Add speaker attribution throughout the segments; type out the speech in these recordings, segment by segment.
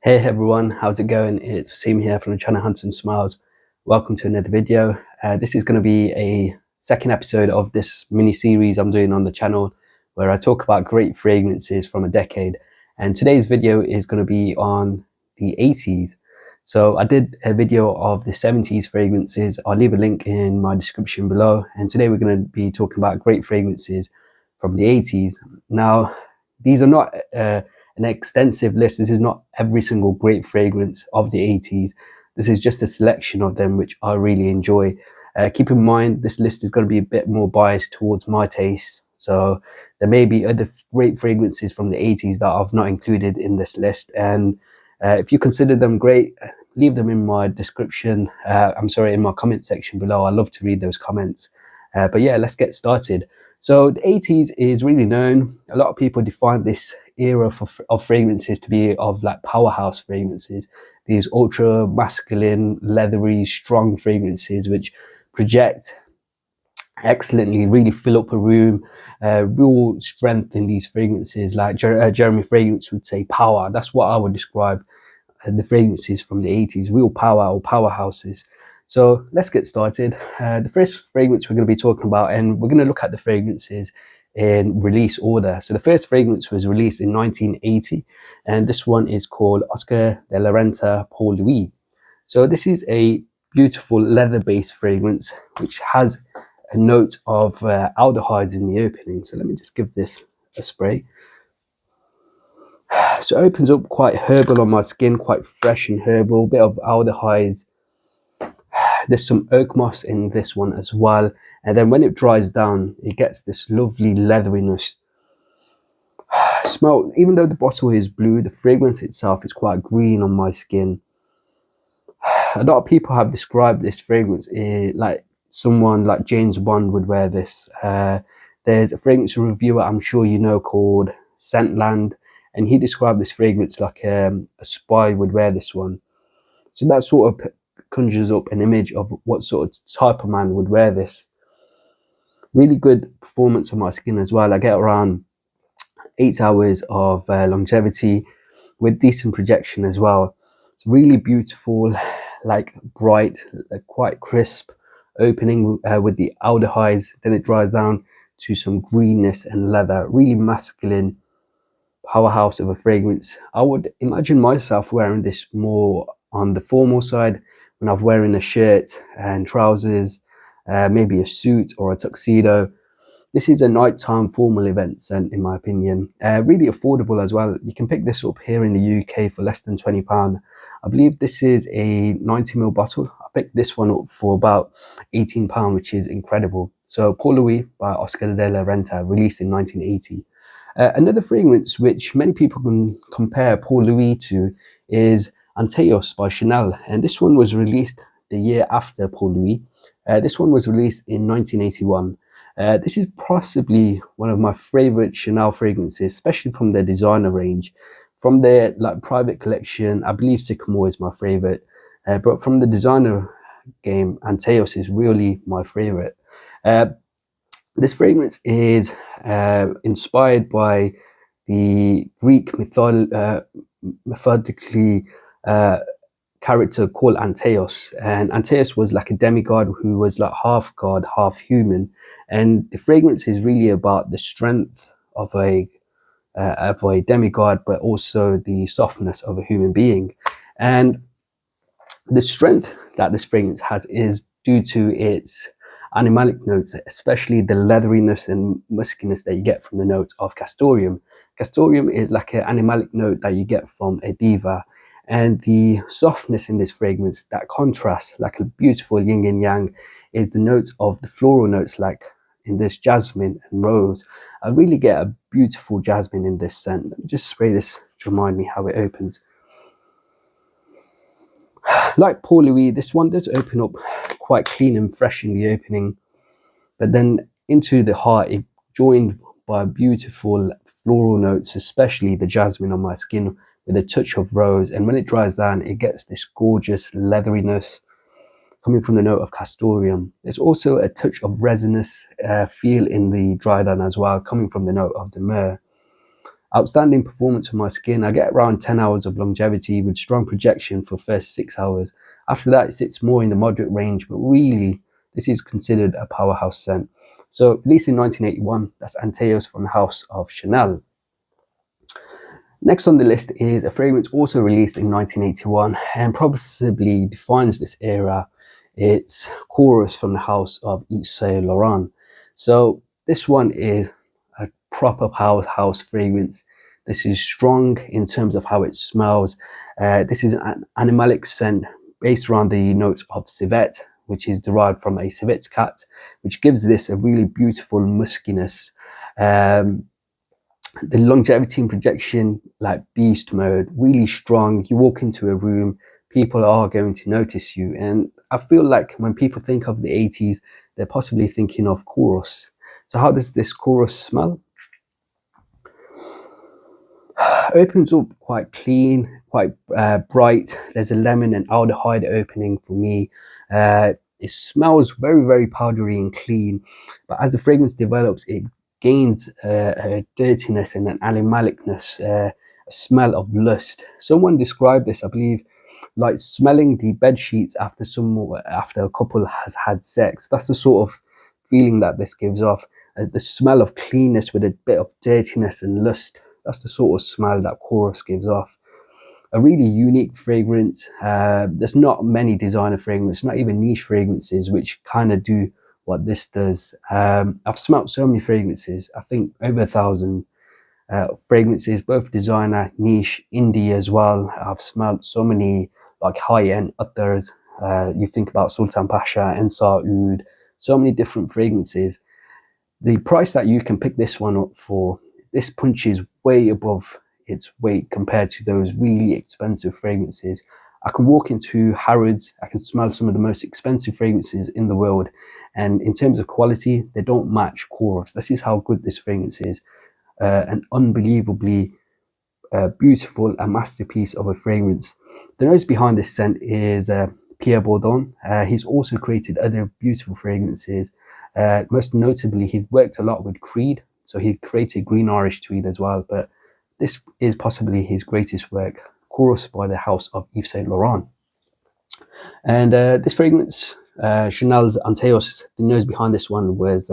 Speaker 1: Hey everyone, how's it going? It's Wasim here from the channel Handsome Smiles. Welcome to another video. This is going to be a second episode of this mini series I'm doing on the channel where I talk about great fragrances from a decade. And today's video is going to be on the 80s. So I did a video of the 70s fragrances. I'll leave a link in my description below. And today we're going to be talking about great fragrances from the 80s. Now, these are not an extensive list. This is not every single great fragrance of the 80s. This is just a selection of them which I really enjoy. Keep in mind this list is going to be a bit more biased towards my taste, so there may be other great fragrances from the 80s that I've not included in this list, and if you consider them great, leave them in my description, in my comment section below. I love to read those comments. But yeah, let's get started. So the 80s is really known. A lot of people define this era of fragrances to be of like powerhouse fragrances, these ultra masculine, leathery, strong fragrances which project excellently, really fill up a room, real strength in these fragrances. Like Jeremy Fragrance would say power. That's what I would describe the fragrances from the 80s, real power or powerhouses. So let's get started. The first fragrance we're going to be talking about, and we're going to look at the fragrances in release order. So the first fragrance was released in 1980, and this one is called Oscar de la Renta Paul Louis. So this is a beautiful leather-based fragrance which has a note of aldehydes in the opening. So let me just give this a spray. So it opens up quite herbal on my skin, quite fresh and herbal, bit of aldehydes. There's some oak moss in this one as well, and then when it dries down it gets this lovely leatheriness. Smell, even though the bottle is blue, the fragrance itself is quite green on my skin. A lot of people have described this fragrance like someone like James Bond would wear this. There's a fragrance reviewer I'm sure you know called Scentland, and he described this fragrance like a spy would wear this one. So that sort of conjures up an image of what sort of type of man would wear this. Really good performance on my skin as well. I get around 8 hours of longevity with decent projection as well. It's really beautiful, like bright, quite crisp opening with the aldehydes. Then it dries down to some greenness and leather. Really masculine powerhouse of a fragrance. I would imagine myself wearing this more on the formal side, when I'm wearing a shirt and trousers, maybe a suit or a tuxedo. This is a nighttime formal event scent, in my opinion. Really affordable as well. You can pick this up here in the UK for less than £20. I believe this is a 90ml bottle. I picked this one up for about £18, which is incredible. So Paul Louis by Oscar de la Renta, released in 1980. Another fragrance which many people can compare Paul Louis to is Antaeus by Chanel, and this one was released the year after Paul Louis. This one was released in 1981. This is possibly one of my favorite Chanel fragrances, especially from their designer range. From their like private collection, I believe Sycamore is my favorite, but from the designer game, Antaeus is really my favorite. This fragrance is inspired by the Greek mythically character called Antaeus, and Antaeus was like a demigod who was like half god, half human, and the fragrance is really about the strength of a demigod, but also the softness of a human being. And the strength that this fragrance has is due to its animalic notes, especially the leatheriness and muskiness that you get from the notes of castoreum. Castoreum is like an animalic note that you get from a beaver, and the softness in this fragrance, that contrast, like a beautiful yin and yang, is the notes of the floral notes, like in this jasmine and rose. I really get a beautiful jasmine in this scent. Let me just spray this to remind me how it opens. Like Paul Louis, this one does open up quite clean and fresh in the opening, but then into the heart, it joined by beautiful floral notes, especially the jasmine on my skin with a touch of rose. And when it dries down, it gets this gorgeous leatheriness coming from the note of castoreum. There's also a touch of resinous feel in the dry down as well, coming from the note of the myrrh. Outstanding performance on my skin. I get around 10 hours of longevity with strong projection for first 6 hours. After that, it sits more in the moderate range, but really, this is considered a powerhouse scent. So, released in 1981, that's Antaeus from the house of Chanel. Next on the list is a fragrance also released in 1981 and possibly defines this era. It's Kouros from the house of Yves Saint Laurent. So this one is a proper powerhouse fragrance. This is strong in terms of how it smells. This is an animalic scent based around the notes of civet, which is derived from a civet cat, which gives this a really beautiful muskiness. The longevity and projection, like beast mode, really strong. You walk into a room, people are going to notice you. And I feel like when people think of the 80s, they're possibly thinking of Kouros. So how does this Kouros smell? Opens up quite clean, quite bright. There's a lemon and aldehyde opening for me. It smells very, very powdery and clean. But as the fragrance develops, it gains a dirtiness and an animalicness, a smell of lust. Someone described this, I believe, like smelling the bed sheets after a couple has had sex. That's the sort of feeling that this gives off. The smell of cleanness with a bit of dirtiness and lust. That's the sort of smell that Kouros gives off. A really unique fragrance. There's not many designer fragrances, not even niche fragrances, which kind of do what this does. I've smelt so many fragrances, I think over 1,000 fragrances, both designer, niche, indie as well. I've smelt so many like high-end others. You think about Sultan Pasha, Ensar Oud, so many different fragrances. The price that you can pick this one up for, this punches way above its weight compared to those really expensive fragrances. I can walk into Harrods, I can smell some of the most expensive fragrances in the world, and in terms of quality, they don't match Kouros. This is how good this fragrance is. An unbelievably beautiful, a masterpiece of a fragrance. The nose behind this scent is Pierre Bourdon. He's also created other beautiful fragrances. Most notably, he worked a lot with Tweed, so he created Green Irish Tweed as well, but this is possibly his greatest work, Kouros by the house of Yves Saint Laurent. And this fragrance, Chanel's Antaeus, the nose behind this one was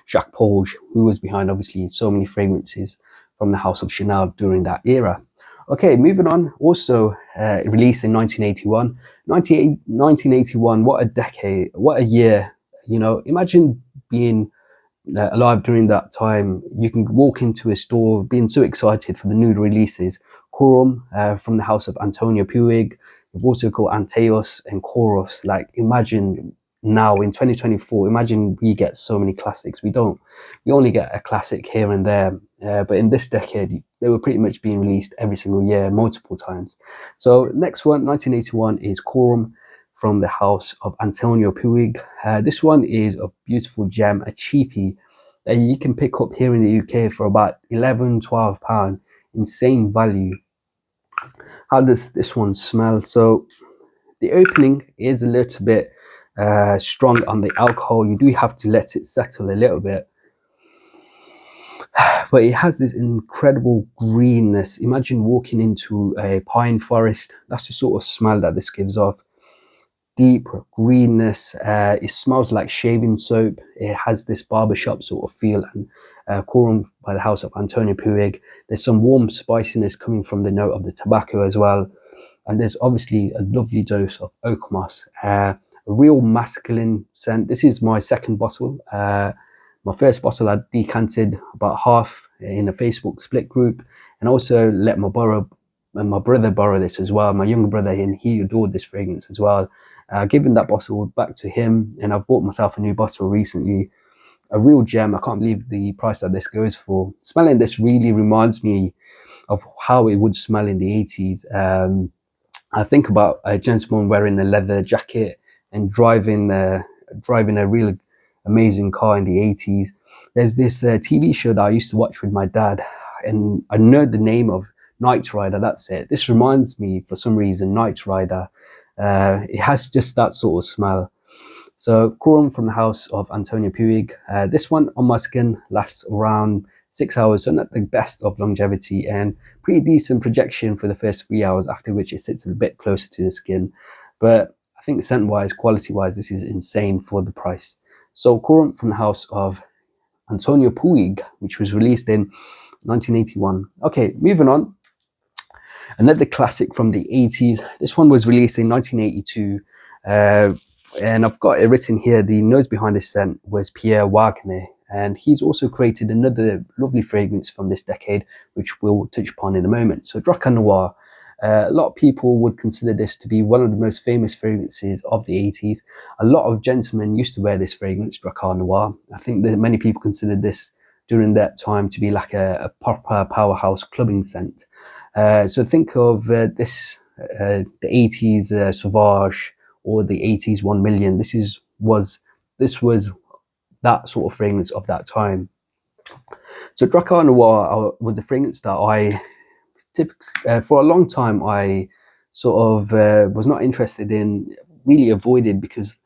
Speaker 1: Jacques Puig, who was behind obviously so many fragrances from the house of Chanel during that era. Okay, moving on, also released in 1981. 1981, what a decade, what a year. You know, imagine being alive during that time. You can walk into a store being so excited for the new releases. Quorum from the house of Antonio Puig. We've also got Antaeus and Kouros. Like, imagine now in 2024, imagine we get so many classics. We don't. We only get a classic here and there. But in this decade, they were pretty much being released every single year, multiple times. So next one, 1981, is Quorum from the house of Antonio Puig. This one is a beautiful gem, a cheapie that you can pick up here in the UK for about £11–12. Insane value. How does this one smell? So the opening is a little bit strong on the alcohol. You do have to let it settle a little bit. But it has this incredible greenness. Imagine walking into a pine forest. That's the sort of smell that this gives off. Deep greenness. It smells like shaving soap. It has this barbershop sort of feel. And Quorum by the house of Antonio Puig. There's some warm spiciness coming from the note of the tobacco as well. And there's obviously a lovely dose of oak moss. A real masculine scent. This is my second bottle. My first bottle I decanted about half in a Facebook split group, and also let my brother borrow this as well. My younger brother, and he adored this fragrance as well. Given that bottle back to him, and I've bought myself a new bottle recently. A real gem. I can't believe the price that this goes for. Smelling this really reminds me of how it would smell in the 80s. I think about a gentleman wearing a leather jacket and driving a real amazing car in the 80s. There's this TV show that I used to watch with my dad, and I know the name of Knight Rider. That's it. This reminds me, for some reason, Knight Rider. It has just that sort of smell. So Quorum from the house of Antonio Puig. This one on my skin lasts around 6 hours, so not the best of longevity, and pretty decent projection for the first 3 hours, after which it sits a bit closer to the skin. But I think scent-wise, quality-wise, this is insane for the price. So Quorum from the house of Antonio Puig, which was released in 1981. Okay, moving on. Another classic from the 80s. This one was released in 1982. And I've got it written here. The nose behind this scent was Pierre Wagner. And he's also created another lovely fragrance from this decade, which we'll touch upon in a moment. So Drakkar Noir. A lot of people would consider this to be one of the most famous fragrances of the 80s. A lot of gentlemen used to wear this fragrance, Drakkar Noir. I think that many people considered this during that time to be like a proper powerhouse clubbing scent. So think of the 80s Sauvage or the 80s 1 Million. This was that sort of fragrance of that time. So Drakkar Noir was a fragrance that I for a long time I sort of was not interested in, really avoided, because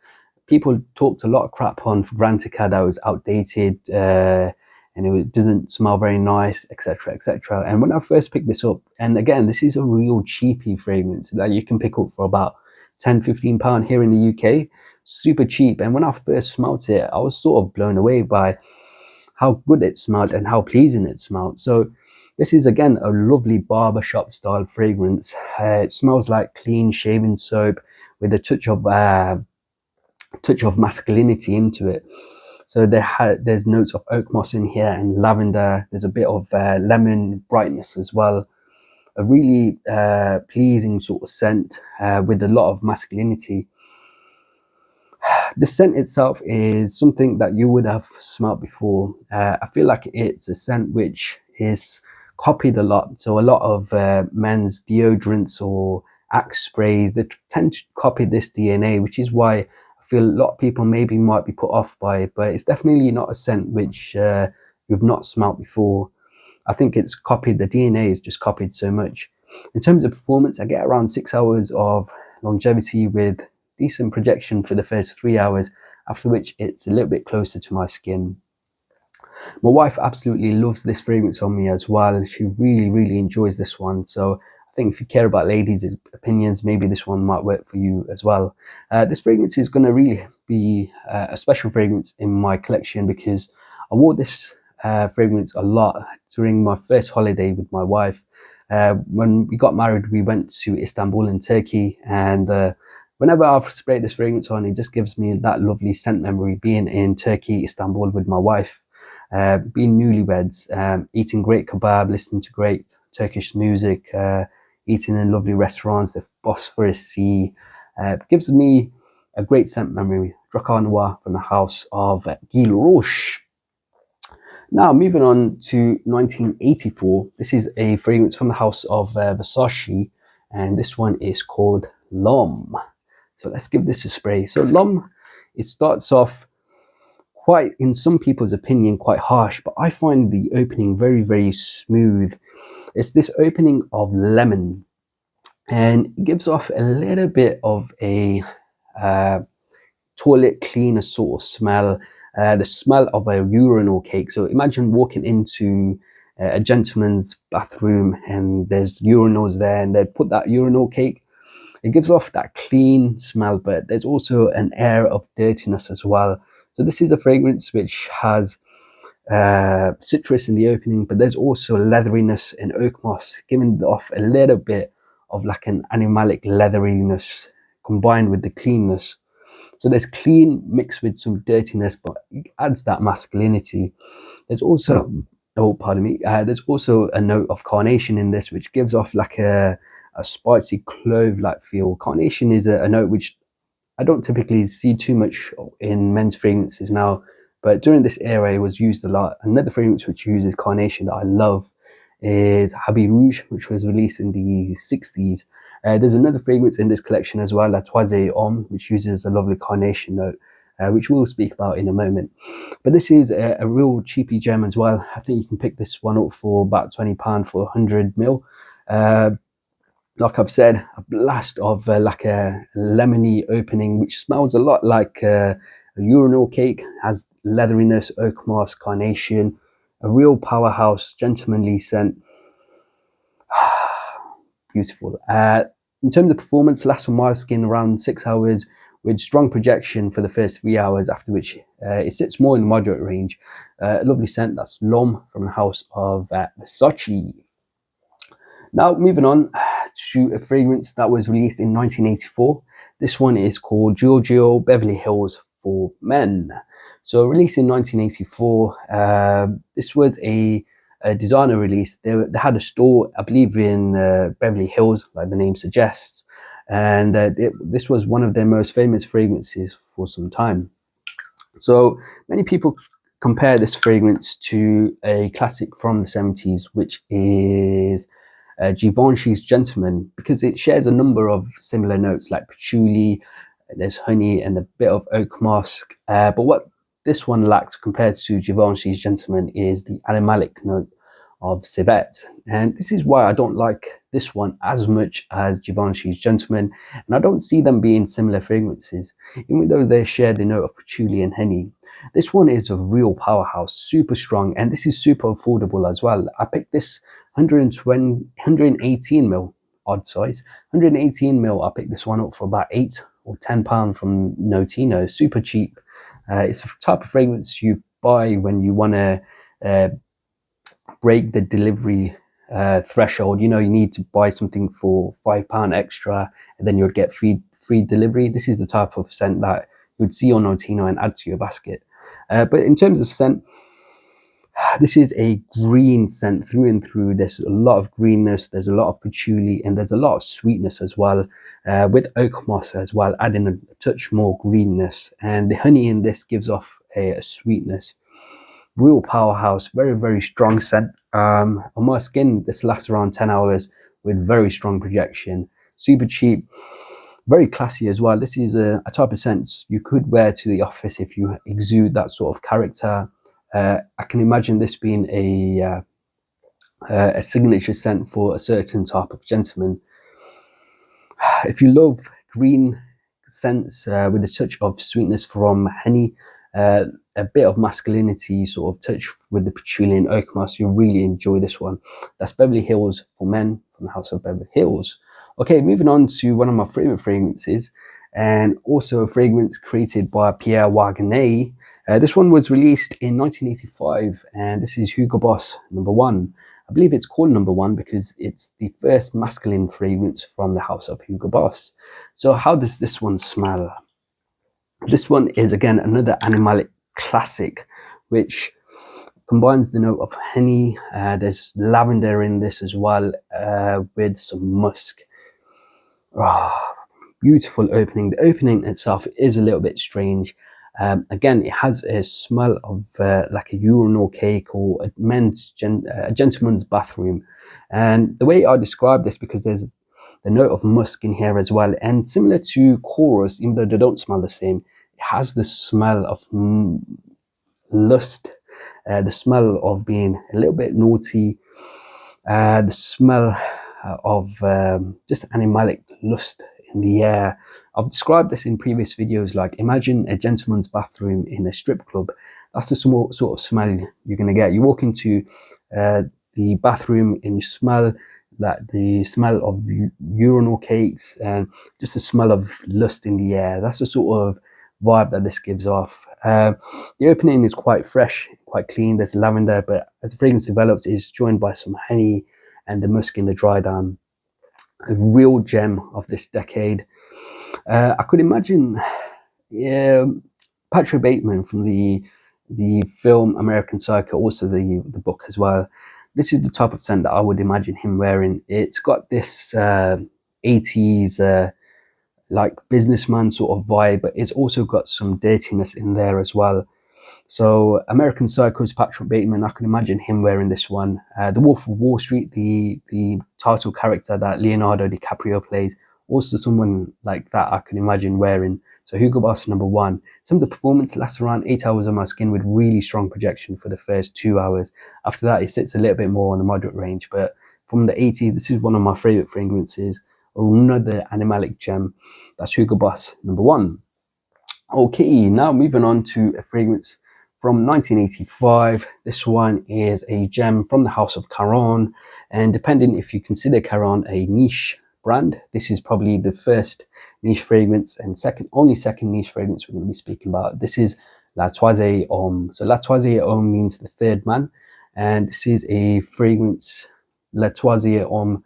Speaker 1: people talked a lot of crap on Renta that was outdated and it doesn't smell very nice, etc, etc. And when I first picked this up, and again, this is a real cheapy fragrance that you can pick up for about £10-15 here in the UK, super cheap. And when I first smelt it, I was sort of blown away by how good it smelled and how pleasing it smelled. So this is again a lovely barbershop style fragrance. It smells like clean shaven soap with a touch of masculinity into it. So there's notes of oak moss in here and lavender. There's a bit of lemon brightness as well. A really pleasing sort of scent with a lot of masculinity. The scent itself is something that you would have smelled before. I feel like it's a scent which is copied a lot. So a lot of men's deodorants or Axe sprays, they tend to copy this DNA, which is why I feel a lot of people maybe might be put off by it. But it's definitely not a scent which you've not smelt before. I think it's copied, the DNA is just copied so much. In terms of performance, I get around 6 hours of longevity with decent projection for the first 3 hours, after which it's a little bit closer to my skin. My wife absolutely loves this fragrance on me as well. She really enjoys this one. So I think if you care about ladies' opinions, maybe this one might work for you as well. This fragrance is going to really be a special fragrance in my collection, because I wore this fragrance a lot during my first holiday with my wife. When we got married, we went to Istanbul in Turkey, and whenever I've sprayed this fragrance on, it just gives me that lovely scent memory, being in Turkey, Istanbul with my wife, being newlyweds, eating great kebab, listening to great Turkish music, eating in lovely restaurants, the Bosphorus Sea. Gives me a great scent memory. Drakkar Noir from the house of Laroche. Now, moving on to 1984. This is a fragrance from the house of Versace, and this one is called L'Homme. So let's give this a spray. So L'Homme, it starts off quite, in some people's opinion, quite harsh, but I find the opening very smooth. It's this opening of lemon, and it gives off a little bit of a toilet cleaner sort of smell, the smell of a urinal cake. So imagine walking into a gentleman's bathroom and there's urinals there, and they'd put that urinal cake. It gives off that clean smell, but there's also an air of dirtiness as well. So this is a fragrance which has citrus in the opening, but there's also leatheriness and oak moss, giving off a little bit of like an animalic leatheriness combined with the cleanness. So there's clean mixed with some dirtiness, but it adds that masculinity. There's also, there's also a note of carnation in this, which gives off like a spicy clove-like feel. Carnation is a note which I don't typically see too much in men's fragrances now, but during this era it was used a lot. Another fragrance which uses carnation that I love is Habit Rouge, which was released in the 60s. There's another fragrance in this collection as well, Antaeus Homme, which uses a lovely carnation note, which we'll speak about in a moment. But this is a real cheapy gem as well. I think you can pick this one up for about £20 for 100 ml. Like I've said, a blast of like a lemony opening, which smells a lot like a urinal cake, has leatheriness, oak moss, carnation, A real powerhouse, gentlemanly scent. Beautiful. In terms of performance, lasts on my skin around 6 hours with strong projection for the first 3 hours, after which it sits more in the moderate range. A lovely scent. That's L'Homme from the house of Versace. Now, moving on to a fragrance that was released in 1984. This one is called Giorgio Beverly Hills for Men. So, released in 1984, this was a designer release. They had a store, I believe, in Beverly Hills, like the name suggests. And this was one of their most famous fragrances for some time. So, many people compare this fragrance to a classic from the 70s, which is Givenchy's Gentleman, because it shares a number of similar notes like patchouli, there's honey and a bit of oak musk. But what this one lacks compared to Givenchy's Gentleman is the animalic note of civet. And this is why I don't like this one as much as Givenchy's Gentleman. And I don't see them being similar fragrances, even though they share the note of patchouli and honey. This one is a real powerhouse, super strong, and this is super affordable as well. I picked this 118 mil, odd size, 118 mil. I picked this one up for about £8 or £10 from Notino, super cheap. It's the type of fragrance you buy when you want to break the delivery threshold. You know, you need to buy something for £5 extra, and then you'd get free delivery. This is the type of scent that you'd see on Notino and add to your basket. But in terms of scent, this is a green scent through and through. There's a lot of greenness, there's a lot of patchouli, and there's a lot of sweetness as well, with oak moss as well, adding a touch more greenness. And the honey in this gives off a sweetness. Real powerhouse, very, very strong scent. On my skin, this lasts around 10 hours with very strong projection. Super cheap, very classy as well. This is a type of scent you could wear to the office if you exude that sort of character. I can imagine this being a signature scent for a certain type of gentleman. If you love green scents with a touch of sweetness from honey, a bit of masculinity sort of touch with the patchouli and oak moss, you'll really enjoy this one. That's Beverly Hills for Men from the house of Beverly Hills. Okay, moving on to one of my favorite fragrances, and also a fragrance created by Pierre Wagener. This one was released in 1985, and this is Hugo Boss number 1. I believe it's called number 1 because it's the first masculine fragrance from the house of Hugo Boss. So how does this one smell? This one is, again, another animalic classic, which combines the note of honey. There's lavender in this as well, with some musk. Oh, beautiful opening. The opening itself is a little bit strange. Again, it has a smell of like a urinal cake or a gentleman's bathroom. And the way I describe this, because there's the note of musk in here as well, and similar to Kouros, even though they don't smell the same, it has the smell of lust, the smell of being a little bit naughty, the smell of just animalic lust in the air. I've described this in previous videos, like imagine a gentleman's bathroom in a strip club. That's the sort of smell you're going to get. You walk into the bathroom and you smell like the smell of urinal cakes and just the smell of lust in the air. That's the sort of vibe that this gives off. The opening is quite fresh, quite clean. There's lavender, but as the fragrance develops, it's joined by some honey and the musk in the dry down. A real gem of this decade. I could imagine Patrick Bateman from the film American Psycho, also the book as well. This is the type of scent that I would imagine him wearing. It's got this 80s like businessman sort of vibe, but it's also got some dirtiness in there as well. So American Psycho's Patrick Bateman, I can imagine him wearing this one. The Wolf of Wall Street, the title character that Leonardo DiCaprio plays, also someone like that I can imagine wearing. So Hugo Boss number 1. In terms of performance, it lasts around 8 hours on my skin with really strong projection for the first 2 hours. After that, it sits a little bit more on the moderate range. But from the 80s, this is one of my favorite fragrances. Another animalic gem. That's Hugo Boss number 1. Okay, now moving on to a fragrance from 1985. This one is a gem from the house of Caron, and depending if you consider Caron a niche brand, this is probably the first niche fragrance and only second niche fragrance we're going to be speaking about. This is La Troisième Homme. So La Troisième Homme means the third man, and this is a fragrance, La Troisième Homme,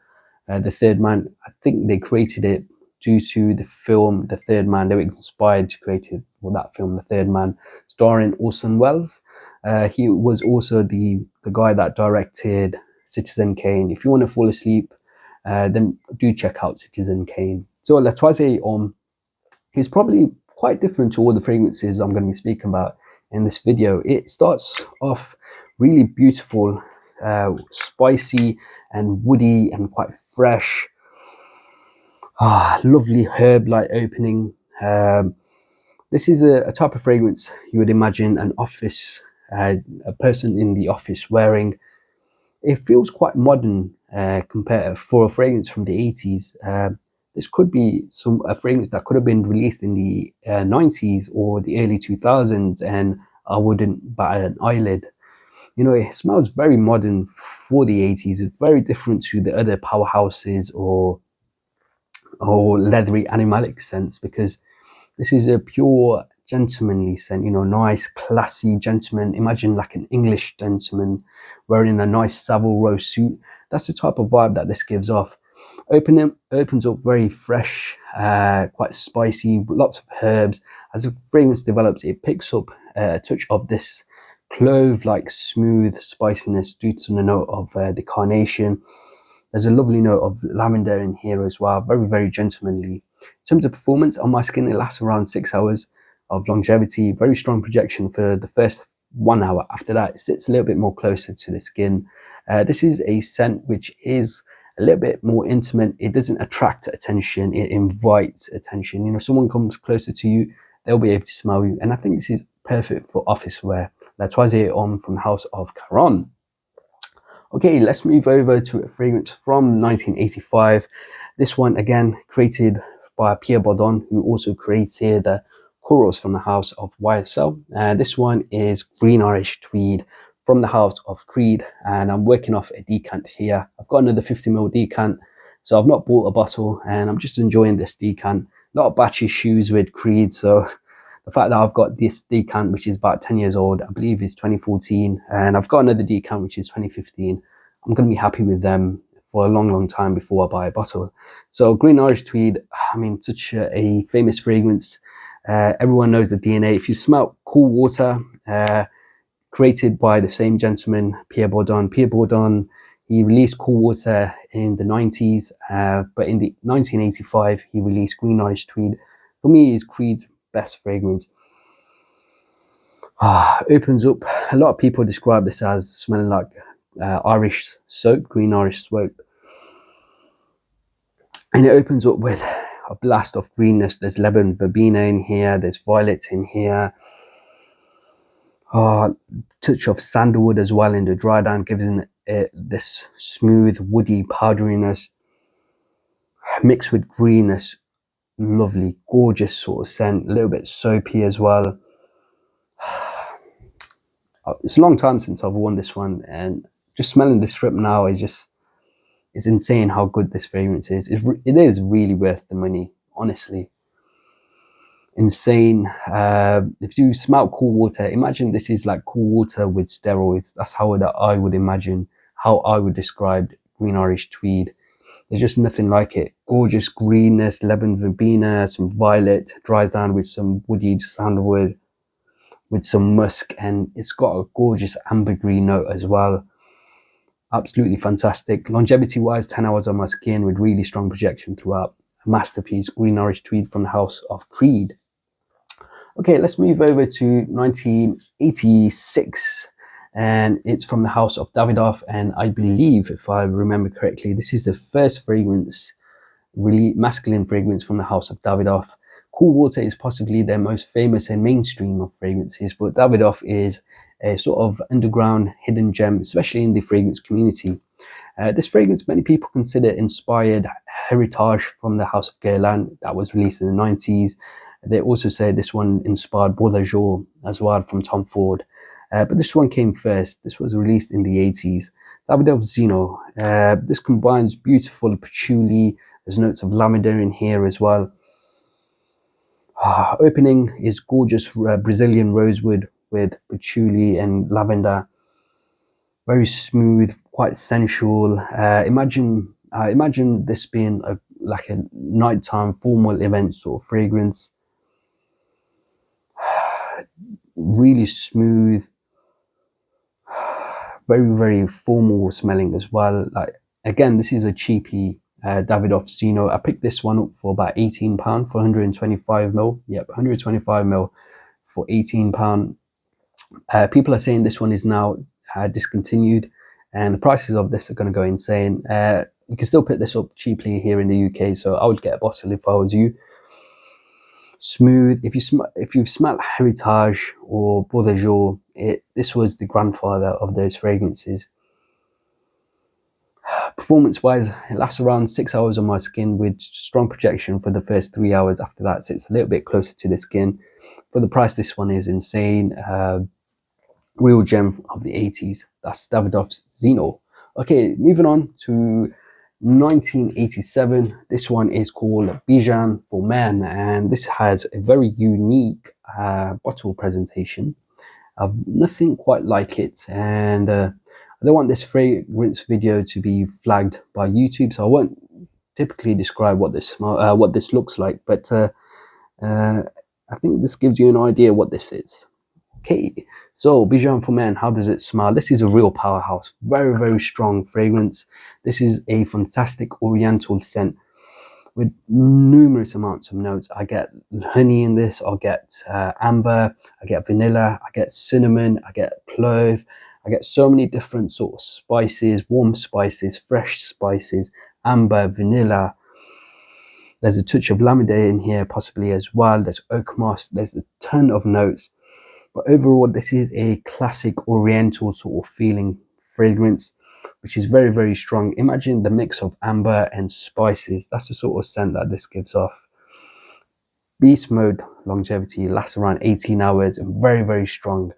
Speaker 1: the third man. I think they created it due to the film The Third Man. They were inspired to create it for that film, The Third Man, starring Orson Welles. He was also the guy that directed Citizen Kane. If you want to fall asleep, then do check out Citizen Kane. So La Troisième Homme is probably quite different to all the fragrances I'm going to be speaking about in this video. It starts off really beautiful, spicy and woody and quite fresh. Lovely herb-like opening. This is a type of fragrance you would imagine an office, a person in the office wearing. It feels quite modern compared for a fragrance from the 80s. This could be a fragrance that could have been released in the 90s or the early 2000s, and I wouldn't bat an eyelid. You know, it smells very modern for the 80s. It's very different to the other powerhouses or leathery animalic scents, because this is a pure gentlemanly scent, you know, nice classy gentleman. Imagine like an English gentleman wearing a nice Savile Row suit. That's the type of vibe that this gives off. Opens up very fresh, quite spicy, lots of herbs. As the fragrance develops, it picks up a touch of this clove-like smooth spiciness due to the note of the carnation. There's a lovely note of lavender in here as well. Very, very gentlemanly. In terms of performance on my skin, it lasts around 6 hours of longevity. Very strong projection for the first 1 hour. After that, it sits a little bit more closer to the skin. This is a scent which is a little bit more intimate. It doesn't attract attention. It invites attention. You know, someone comes closer to you, they'll be able to smell you. And I think this is perfect for office wear. La Troisième Homme from the house of Caron. Okay, let's move over to a fragrance from 1985. This one, again, created by Pierre Bourdon, who also created the Kouros from the house of YSL. This one is Green Irish Tweed from the house of Creed, and I'm working off a decant here. I've got another 50ml decant, so I've not bought a bottle, and I'm just enjoying this decant. Not a batch issues with Creed, so the fact that I've got this decant, which is about 10 years old, I believe it's 2014, and I've got another decant, which is 2015. I'm going to be happy with them for a long, long time before I buy a bottle. So Green Irish Tweed, I mean, such a famous fragrance. Everyone knows the DNA. If you smell Cool Water, created by the same gentleman, Pierre Bourdon. Pierre Bourdon, he released Cool Water in the 90s, but in the 1985, he released Green Irish Tweed. For me, is Creed's best fragrance. Opens up. A lot of people describe this as smelling like Irish soap, green Irish soap. And it opens up with a blast of greenness. There's lemon verbena in here. There's violet in here. Touch of sandalwood as well in the dry down, giving it this smooth, woody powderiness mixed with greenness. Lovely, gorgeous sort of scent. A little bit soapy as well. It's a long time since I've worn this one, and just smelling the strip now is just, it's insane how good this fragrance is. It is really worth the money, honestly. Insane. If you smell Cool Water, imagine this is like Cool Water with steroids. That's how I would imagine, how I would describe Green Irish Tweed. There's just nothing like it. Gorgeous greenness, lemon verbena, some violet, dries down with some woody sandalwood, with some musk, and it's got a gorgeous ambergris note as well. Absolutely fantastic. Longevity wise, 10 hours on my skin with really strong projection throughout. A masterpiece, Green Irish Tweed from the house of Creed. Okay, let's move over to 1986, and it's from the house of Davidoff, and I believe, if I remember correctly, this is the first fragrance, really masculine fragrance from the house of Davidoff. Cool Water is possibly their most famous and mainstream of fragrances, but Davidoff is a sort of underground hidden gem, especially in the fragrance community. This fragrance many people consider inspired heritage from the house of Guerlain that was released in the 90s. They also say this one inspired Baudelaire as well from Tom Ford. But this one came first. This was released in the 80s. Davidoff Zino. This combines beautiful patchouli. There's notes of lavender in here as well. Opening is gorgeous Brazilian rosewood with patchouli and lavender. Very smooth, quite sensual. Imagine this being like a nighttime formal event sort of fragrance. Really smooth, very formal smelling as well. Like, again, this is a cheapy Davidoff Zino. I picked this one up for about £18 for 125ml. Yep, 125ml for £18. People are saying this one is now discontinued, and the prices of this are going to go insane. You can still pick this up cheaply here in the UK, so I would get a bottle if I was you. Smooth. If you've smelled Heritage or Beau de Jour, this was the grandfather of those fragrances. Performance wise, it lasts around 6 hours on my skin with strong projection for the first 3 hours. After that, so it's a little bit closer to the skin. For the price, this one is insane. Real gem of the 80s. That's Davidoff's Zino. Okay, moving on to 1987. This one is called Bijan Men, and this has a very unique bottle presentation. Nothing quite like it, and I don't want this fragrance video to be flagged by YouTube, so I won't typically describe what this looks like, but I think this gives you an idea what this is. Okay, so Bijan Men, how does it smell? This is a real powerhouse, very strong fragrance. This is a fantastic oriental scent with numerous amounts of notes. I get honey in this, I'll get amber, I get vanilla, I get cinnamon, I get clove, I get so many different sort of spices, warm spices, fresh spices, amber, vanilla. There's a touch of lavender in here possibly as well. There's oak moss, there's a ton of notes. But overall, this is a classic oriental sort of feeling fragrance, which is very strong. Imagine the mix of amber and spices. That's the sort of scent that this gives off. Beast mode longevity lasts around 18 hours and very strong.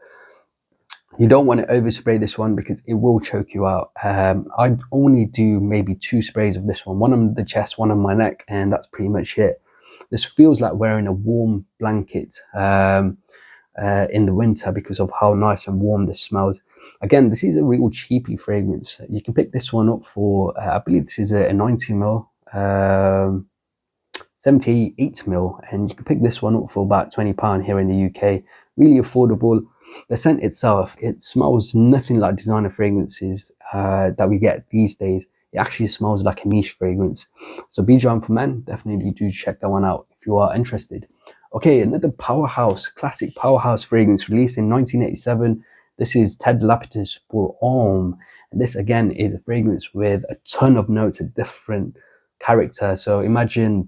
Speaker 1: You don't want to overspray this one because it will choke you out. I only do maybe 2 sprays of this one on the chest, one on my neck, and that's pretty much it. This feels like wearing a warm blanket in the winter because of how nice and warm this smells. Again, this is a real cheapy fragrance. You can pick this one up for I believe this is a 90ml, 78ml, and you can pick this one up for about £20 here in the UK. Really affordable. The scent itself, it smells nothing like designer fragrances that we get these days. It actually smells like a niche fragrance. So Bijan Men, definitely do check that one out if you are interested. Okay, another powerhouse, classic powerhouse fragrance released in 1987. This is Lapidus Quorum. And this again is a fragrance with a ton of notes, a different character. So imagine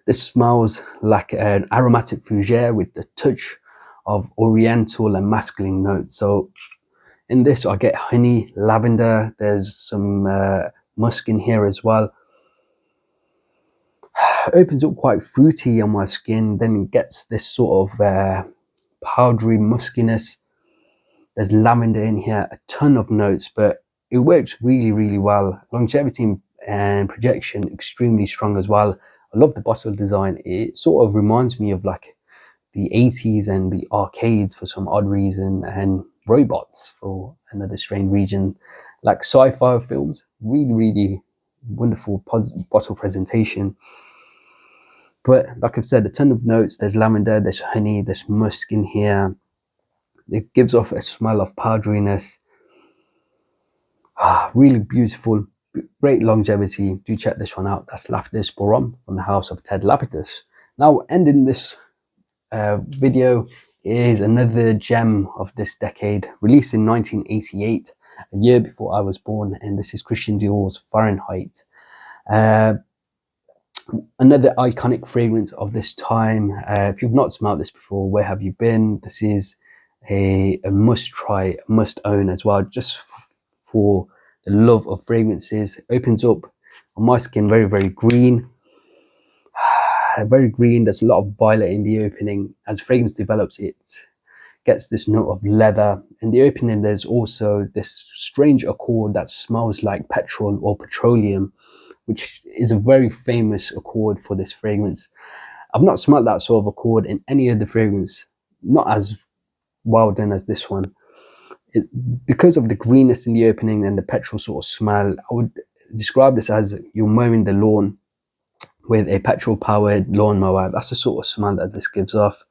Speaker 1: this smells like an aromatic fougere with a touch of oriental and masculine notes. So in this, I get honey, lavender. There's some musk in here as well. Opens up quite fruity on my skin, then gets this sort of powdery muskiness. There's lavender in here, a ton of notes, but it works really well. Longevity and projection extremely strong as well. I love the bottle design. It sort of reminds me of like the 80s and the arcades for some odd reason, and robots for another strange reason, like sci-fi films. Really wonderful bottle presentation. But like I've said, a ton of notes. There's lavender, there's honey, there's musk in here. It gives off a smell of powderiness. Really beautiful, great longevity. Do check this one out. That's Lapidus Quorum from the house of Ted Lapidus. Now, ending this video is another gem of this decade, released in 1988, a year before I was born, and this is Christian Dior's Fahrenheit. Another iconic fragrance of this time. If you've not smelled this before, where have you been? This is a must try, must own as well, just for the love of fragrances. It opens up on my skin very green. Very green. There's a lot of violet in the opening. As fragrance develops, it gets this note of leather. In the opening, there's also this strange accord that smells like petrol or petroleum, which is a very famous accord for this fragrance. I've not smelled that sort of accord in any other fragrance, not as well done as this one. Because of the greenness in the opening and the petrol sort of smell, I would describe this as you're mowing the lawn with a petrol-powered lawnmower. That's the sort of smell that this gives off.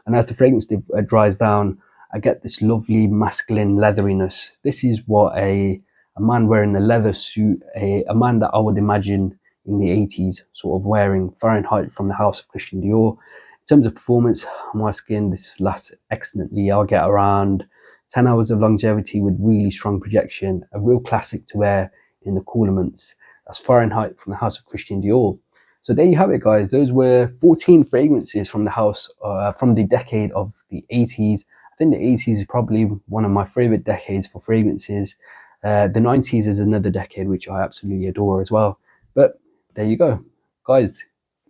Speaker 1: And as the fragrance dries down, I get this lovely masculine leatheriness. This is what a man wearing a leather suit, a man that I would imagine in the 80s sort of wearing Fahrenheit from the house of Christian Dior. In terms of performance, my skin, this lasts excellently. I'll get around 10 hours of longevity with really strong projection, a real classic to wear in the cooler months. That's Fahrenheit from the house of Christian Dior. So there you have it, guys. Those were 14 fragrances from the house, from the decade of the 80s. I think the 80s is probably one of my favorite decades for fragrances. The 90s is another decade which I absolutely adore as well. But there you go. Guys,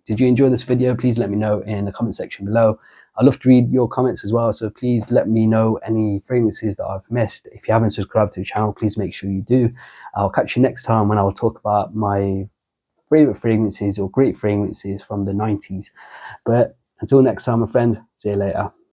Speaker 1: did you enjoy this video? Please let me know in the comment section below. I love to read your comments as well, so please let me know any fragrances that I've missed. If you haven't subscribed to the channel, please make sure you do. I'll catch you next time when I will talk about my favorite fragrances or great fragrances from the 90s. But until next time, my friend, see you later.